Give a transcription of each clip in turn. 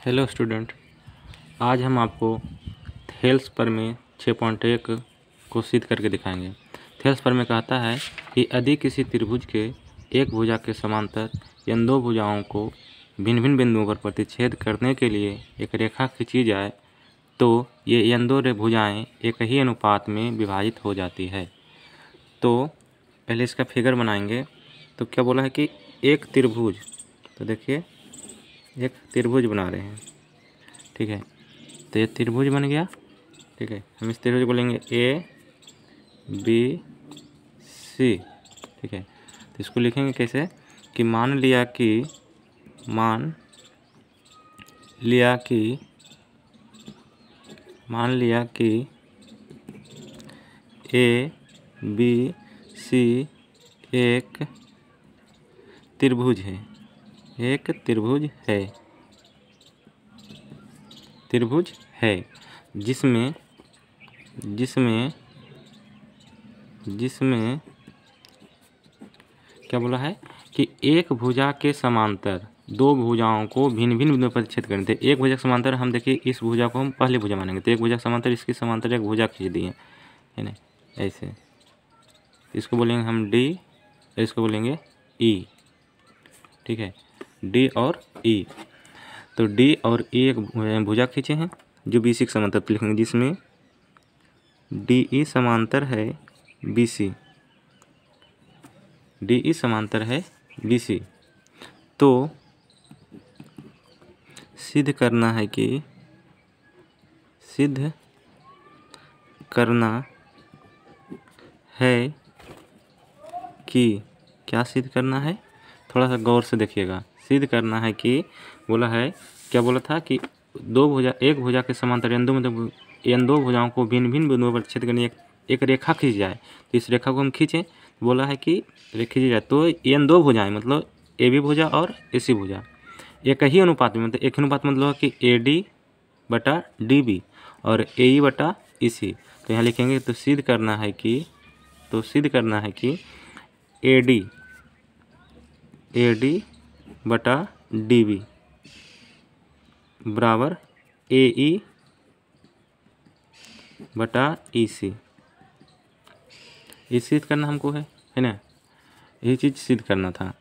Hello student, आज हम आपको थेल्स प्रमेय 6.1 को सिद्ध करके दिखाएंगे। थेल्स प्रमेय कहता है कि यदि किसी त्रिभुज के एक भुजा के समांतर इन दो भुजाओं को भिन्न भिन्न बिंदुओं पर प्रतिच्छेद करने के लिए एक रेखा खींची जाए तो ये इन दो भुजाएं एक ही अनुपात में विभाजित हो जाती है। तो पहले इसका फिगर बनाएंगे। तो क्या बोला है कि एक त्रिभुज, तो देखिए एक त्रिभुज बना रहे हैं, ठीक है। तो ये त्रिभुज बन गया, ठीक है। हम इस त्रिभुज को बोलेंगे ए बी सी, ठीक है। तो इसको लिखेंगे कैसे कि मान लिया कि ए बी सी एक त्रिभुज है, त्रिभुज है जिसमें क्या बोला है कि एक भुजा के समांतर दो भुजाओं को भिन्न भिन्न बिंदुओं पर छेद करते। एक भुजा के समांतर हम देखिए इस भुजा को हम पहली भुजा मानेंगे, तो एक भुजा के समांतर इसकी समांतर एक भुजा खींच दिए है ना, ऐसे। इसको बोलेंगे हम डी, इसको बोलेंगे ई, ठीक है। डी और ई, तो डी और ई एक भुजा खींचे हैं जो बी सी के समांतर पर लिखेंगे, जिसमें डी ई समांतर है बी सी, डी ई समांतर है बी सी। तो सिद्ध करना है कि क्या सिद्ध करना है, थोड़ा सा गौर से देखिएगा। सिद्ध करना है कि बोला है, क्या बोला था कि एक भुजा के समांतर इन दो भुजाओं को भिन्न भिन्न बिंदुओं पर छेद करने एक रेखा खींच जाए। तो इस रेखा को हम खींचें, बोला है कि रेखा खींची जाए तो इन दो भुजाएं मतलब ए बी भुजा और ए सी भुजा एक ही अनुपात में, मतलब एक अनुपात मतलब कि ए डी बटा डी बी और ए ई बटा ई सी। तो यहाँ लिखेंगे तो सिद्ध करना है कि ए डी बटा डी बी बराबर ए ई बटा ई सी। ये सिद्ध करना हमको है ना, यही चीज़ सिद्ध करना था।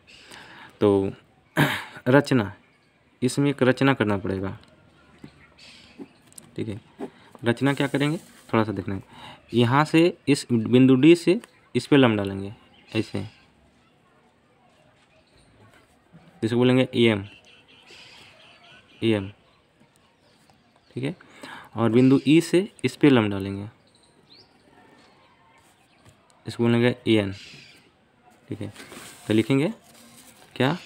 तो रचना, इसमें एक रचना करना पड़ेगा, ठीक है। रचना क्या करेंगे, थोड़ा सा देखना है। यहाँ से इस बिंदु डी से इस पे लंब डालेंगे ऐसे, जिसको बोलेंगे एम, ठीक है। और बिंदु ई से इस पे लंब डालेंगे, इसको बोलेंगे एन, ठीक है। तो लिखेंगे क्या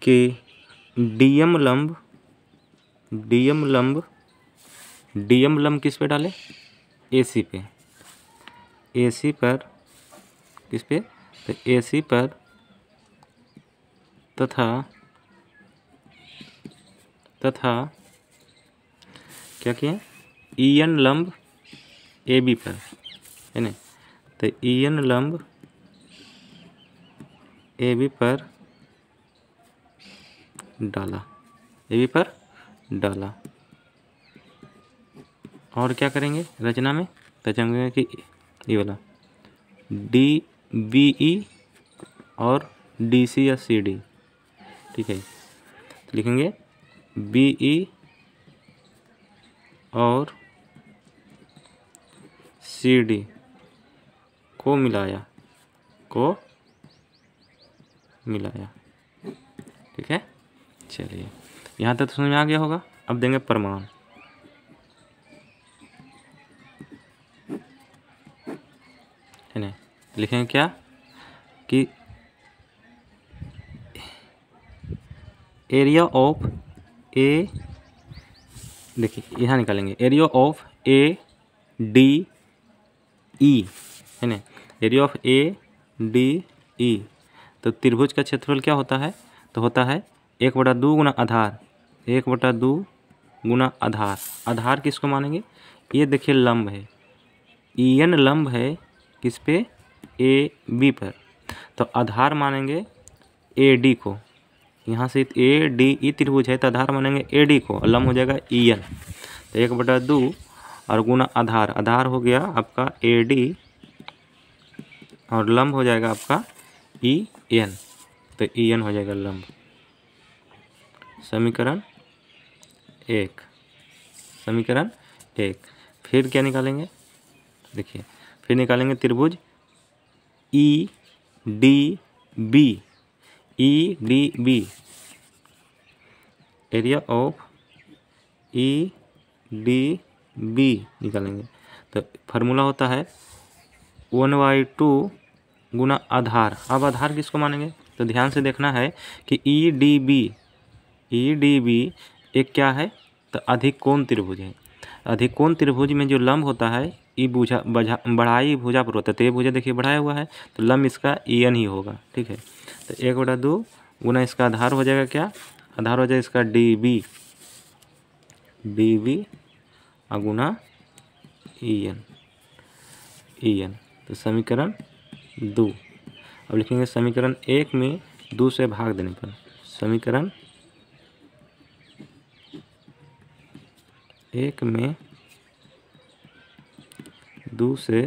कि डीएम लंब किस पे डाले, एसी पे, एसी पर किस पे, तो एसी पर तथा क्या किए ईएन लंब ए बी पर है ना। तो ईएन लंब ए बी पर डाला, और क्या करेंगे रचना में, रचना कि ये वाला डी बी ई और डी सी या सी डी, ठीक है। तो लिखेंगे बी ई और सी डी को मिलाया, ठीक है। चलिए यहाँ तक तो समझ में आ गया होगा। अब देंगे प्रमाण, है ना। लिखेंगे क्या कि एरिया ऑफ ए, देखिए यहाँ निकालेंगे एरिया ऑफ ए डी ई, है ना। एरिया ऑफ ए डी ई, तो त्रिभुज का क्षेत्रफल क्या होता है, तो होता है 1/2 गुना आधार, 1/2 गुना आधार। आधार किसको मानेंगे, ये देखिए लंब है, ईएन लंब है किस पे, ए बी पर, तो आधार मानेंगे ए डी को, यहाँ से ए डी ई त्रिभुज है तो आधार मानेंगे ए डी को और लंब हो जाएगा ई एन। तो 1/2 और गुना आधार, आधार हो गया आपका ए डी और लंब हो जाएगा आपका ई एन। तो ई एन हो जाएगा लंब। समीकरण 1, समीकरण 1। फिर क्या निकालेंगे, देखिए फिर निकालेंगे त्रिभुज E D B, E D B, area of E D B निकालेंगे। तो फार्मूला होता है 1/2 गुना आधार। अब आधार किसको मानेंगे, तो ध्यान से देखना है कि ई डी बी एक क्या है, तो अधिक कोण त्रिभुज है। अधिक कोण त्रिभुज में जो लंब होता है ई बढ़ाई भुजा पर होता है। तो ये भुजा देखिए बढ़ाया हुआ है, तो लंब इसका ई एन ही होगा, ठीक है। तो 1/2 गुना इसका आधार हो जाएगा क्या, आधार हो जाएगा इसका डी बी और गुना ई एन। तो समीकरण 2। अब लिखेंगे समीकरण 1 में 2 से भाग देने पर, समीकरण 1 में 2 से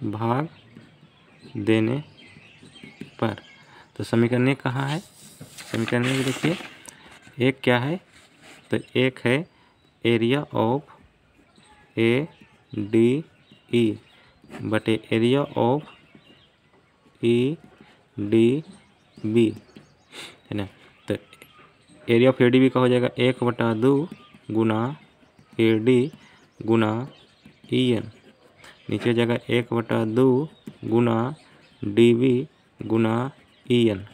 भाग देने पर, तो समीकरण 1 कहाँ है, समीकरण 1 देखिए 1 क्या है, तो 1 है area of A D E बटे area of E D B, है ना। तो area of A D B का हो जाएगा 1/2 गुना A D Guna E N, नीचे हो जाएगा 1/2 गुना डी बी गुना ई एन।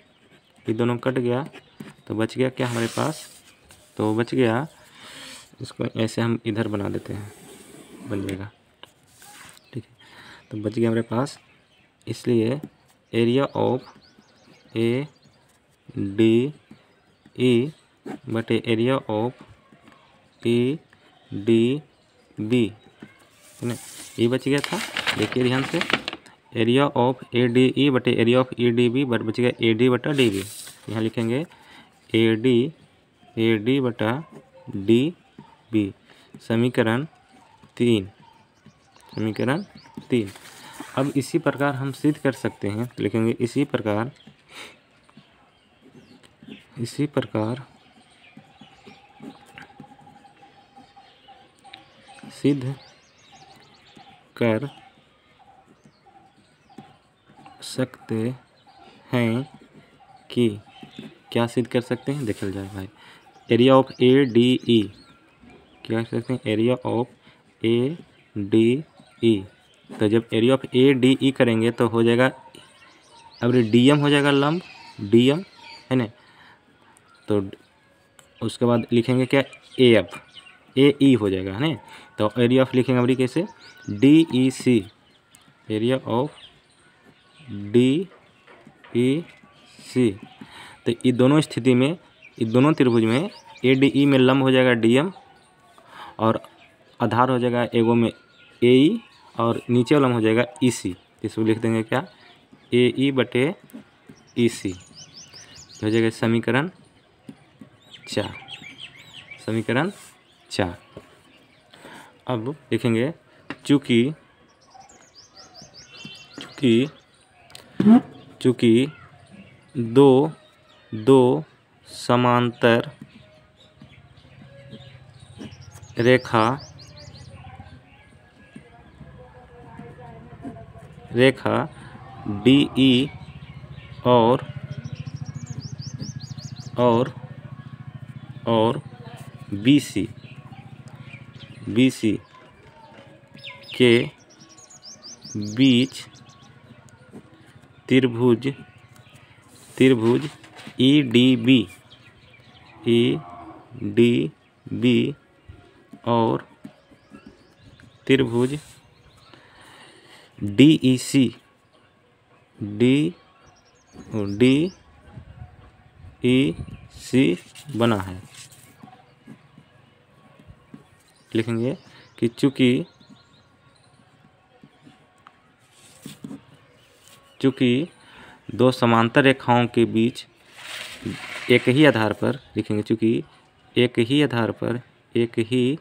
ये दोनों कट गया तो बच गया क्या हमारे पास, तो बच गया, इसको ऐसे हम इधर बना देते हैं, बन जाएगा, ठीक है। तो बच गया हमारे पास, इसलिए area of A D E बटे area of E D B, है ना, ये बच गया था। देखिए ध्यान से, area of A D E बटे area of E D B बच गया ए डी बटा डी बी। यहाँ लिखेंगे ए डी बटा डी बी, समीकरण 3, समीकरण 3। अब इसी प्रकार हम सिद्ध कर सकते हैं, तो लिखेंगे इसी प्रकार सिद्ध कर सकते हैं कि, क्या सिद्ध कर सकते हैं, देखल जाए भाई। एरिया ऑफ ए डी ई, क्या कर सकते हैं, एरिया ऑफ ए डी ई। तो जब एरिया ऑफ ए डी ई करेंगे तो हो जाएगा, अब डी एम हो जाएगा लंब, डी एम, है ना। तो उसके बाद लिखेंगे क्या, ए एफ, ए ई हो जाएगा, है ना। तो एरिया ऑफ लिखेंगे अभी कैसे, D E C, area of D E C. तो ये दोनों स्थिति में, ये दोनों त्रिभुज में ए डी ई में लंब हो जाएगा डी एम और आधार हो जाएगा एगो में ए ई और नीचे वाला हो जाएगा ई सी। इसको लिख देंगे क्या, ए ई बटे ई सी, हो जाएगा समीकरण 4, समीकरण 4। अब लिखेंगे चूँकि दो समांतर रेखा डी ई और बी सी के बीच त्रिभुज ई डी बी और त्रिभुज डी ई सी बना है। लिखेंगे कि चूँकि दो समांतर रेखाओं के बीच एक ही आधार पर लिखेंगे, चूँकि एक ही आधार पर एक ही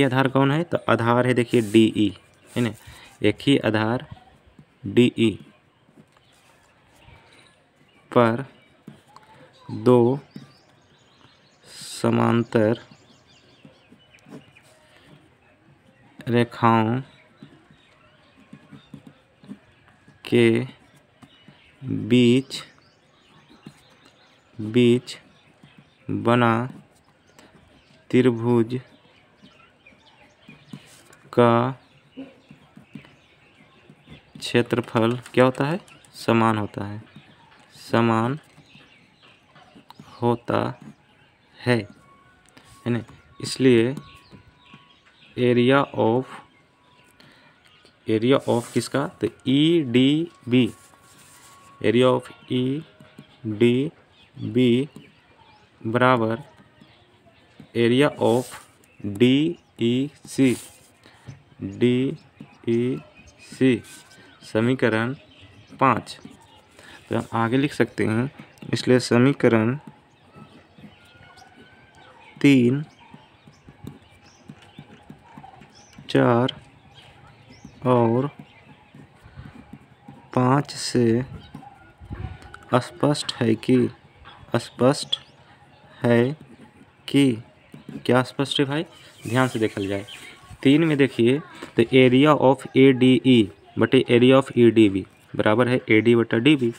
आधार कौन है? तो आधार है देखिए DE, है ना, एक ही आधार DE पर दो समांतर रेखाओं के बीच बना त्रिभुज का क्षेत्रफल क्या होता है? समान होता है, समान होता है ना। इसलिए एरिया ऑफ किसका? तो EDB, एरिया ऑफ EDB बराबर एरिया ऑफ DEC, समीकरण 5। तो हम आगे लिख सकते हैं, इसलिए समीकरण 3, 4 और 5 से स्पष्ट है कि क्या स्पष्ट है भाई? ध्यान से देखल जाए। 3 में देखिए, तो एरिया ऑफ ADE बटे एरिया ऑफ EDB बराबर है AD बटा DB।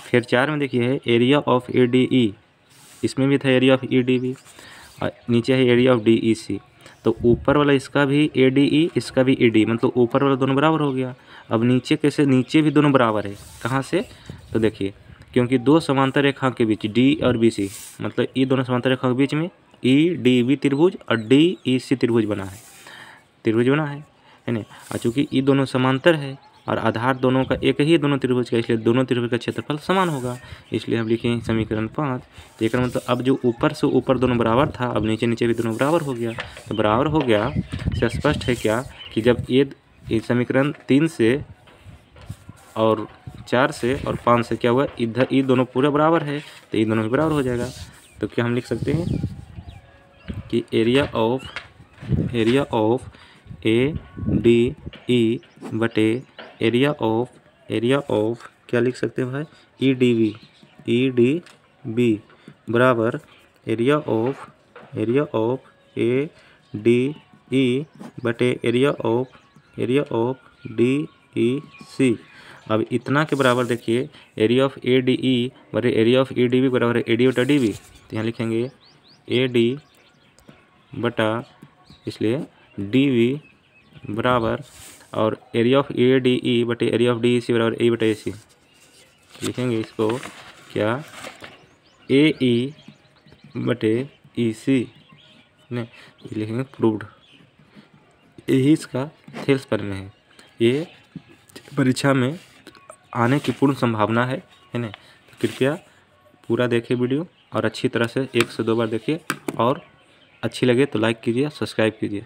फिर 4 में देखिए है एरिया ऑफ ADE, इसमें भी था एरिया ऑफ EDB, और नीचे है एरिया ऑफ DEC। तो ऊपर वाला इसका भी ADE, इसका भी ED, मतलब ऊपर वाला दोनों बराबर हो गया। अब नीचे कैसे? नीचे भी दोनों बराबर है। कहाँ से? तो देखिए, क्योंकि दो समांतर रेखा के बीच D और BC, मतलब ये दोनों समांतर रेखा के बीच में EDB त्रिभुज और DEC त्रिभुज बना है ना। और चूँकि ये दोनों समांतर है और आधार दोनों का एक ही दोनों त्रिभुज का, इसलिए दोनों त्रिभुज का क्षेत्रफल समान होगा। इसलिए हम लिखें समीकरण 5। तो एक मतलब अब जो ऊपर से ऊपर दोनों बराबर था, अब नीचे नीचे भी दोनों बराबर हो गया। तो बराबर हो गया से स्पष्ट है क्या कि जब ये समीकरण 3 से और 4 से और 5 से क्या हुआ, इधर ये दोनों पूरा बराबर है, तो ये दोनों भी बराबर हो जाएगा। तो क्या हम लिख सकते हैं कि एरिया ऑफ ADE बटे एरिया ऑफ क्या लिख सकते हैं भाई? EDB बराबर एरिया ऑफ ADE बटे एरिया ऑफ DEC। अब इतना के बराबर देखिए, एरिया ऑफ ADE बटे एरिया ऑफ EDB बराबर है AD बटा DB। तो यहाँ लिखेंगे AD बटा, इसलिए DB बराबर, और एरिया ऑफ ADE बटे एरिया ऑफ DEC बराबर A बटा AC। लिखेंगे इसको क्या? AE बटे EC ने लिखेंगे प्रूव्ड। यही इसका थेल्स प्रमेय है। ये परीक्षा में आने की पूर्ण संभावना है ना। तो कृपया पूरा देखिए वीडियो, और अच्छी तरह से 1 से 2 बार देखिए, और अच्छी लगे तो लाइक कीजिए, सब्सक्राइब कीजिए।